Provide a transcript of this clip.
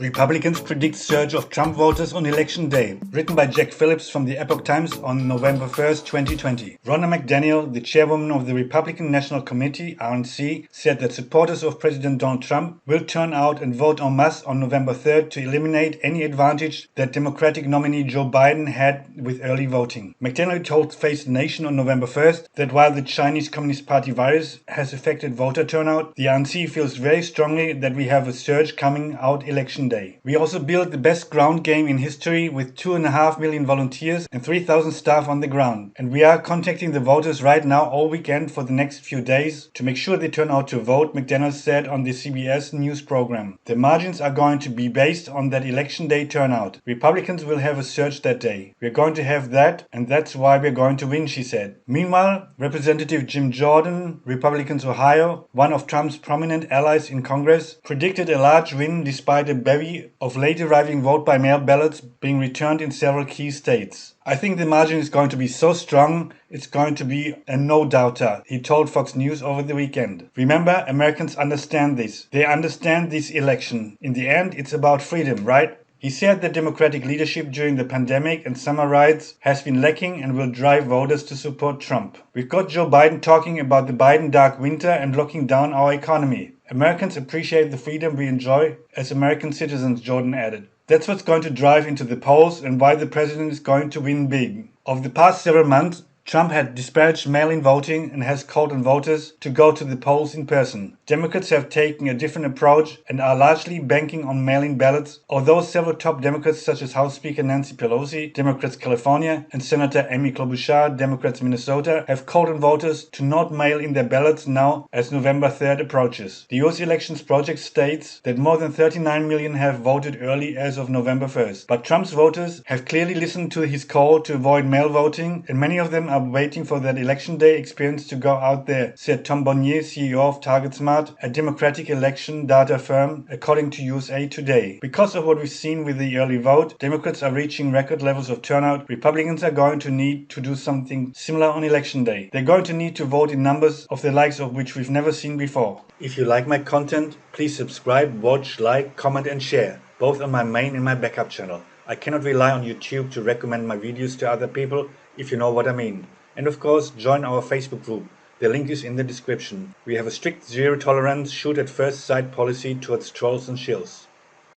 Republicans predict surge of Trump voters on election day. Written by Jack Phillips from the Epoch Times on November 1st, 2020. Ronna McDaniel, the chairwoman of the Republican National Committee, RNC, said that supporters of President Donald Trump will turn out and vote en masse on November 3rd to eliminate any advantage that Democratic nominee Joe Biden had with early voting. McDaniel told Face the Nation on November 1st that while the Chinese Communist Party virus has affected voter turnout, the RNC feels very strongly that we have a surge coming out election day. We also built the best ground game in history with 2.5 million volunteers and 3,000 staff on the ground. And we are contacting the voters right now all weekend for the next few days to make sure they turn out to vote, McDaniel said on the CBS News program. The margins are going to be based on that election day turnout. Republicans will have a surge that day. We're going to have that, and that's why we're going to win, she said. Meanwhile, Representative Jim Jordan, Republicans Ohio, one of Trump's prominent allies in Congress, predicted a large win despite a bevy of late arriving vote-by-mail ballots being returned in several key states. I think the margin is going to be so strong, it's going to be a no-doubter, he told Fox News over the weekend. Remember, Americans understand this. They understand this election. In the end, it's about freedom, right? He said that Democratic leadership during the pandemic and summer riots has been lacking and will drive voters to support Trump. We've got Joe Biden talking about the Biden dark winter and locking down our economy. Americans appreciate the freedom we enjoy as American citizens, Jordan added. That's what's going to drive into the polls and why the president is going to win big. Over the past several months, Trump had disparaged mail-in voting and has called on voters to go to the polls in person. Democrats have taken a different approach and are largely banking on mail-in ballots, although several top Democrats such as House Speaker Nancy Pelosi, Democrats California, and Senator Amy Klobuchar, Democrats Minnesota, have called on voters to not mail in their ballots now as November 3rd approaches. The US Elections Project states that more than 39 million have voted early as of November 1st. But Trump's voters have clearly listened to his call to avoid mail voting, and many of them are waiting for that election day experience to go out there, said Tom Bonnier, CEO of TargetSmart, a Democratic election data firm, according to USA Today. Because of what we've seen with the early vote, Democrats are reaching record levels of turnout. Republicans are going to need to do something similar on election day. They're going to need to vote in numbers of the likes of which we've never seen before. If you like my content, please subscribe, watch, like, comment and share, both on my main and my backup channel. I cannot rely on YouTube to recommend my videos to other people, if you know what I mean. And of course, join our Facebook group. The link is in the description. We have a strict zero tolerance, shoot at first sight policy towards trolls and shills.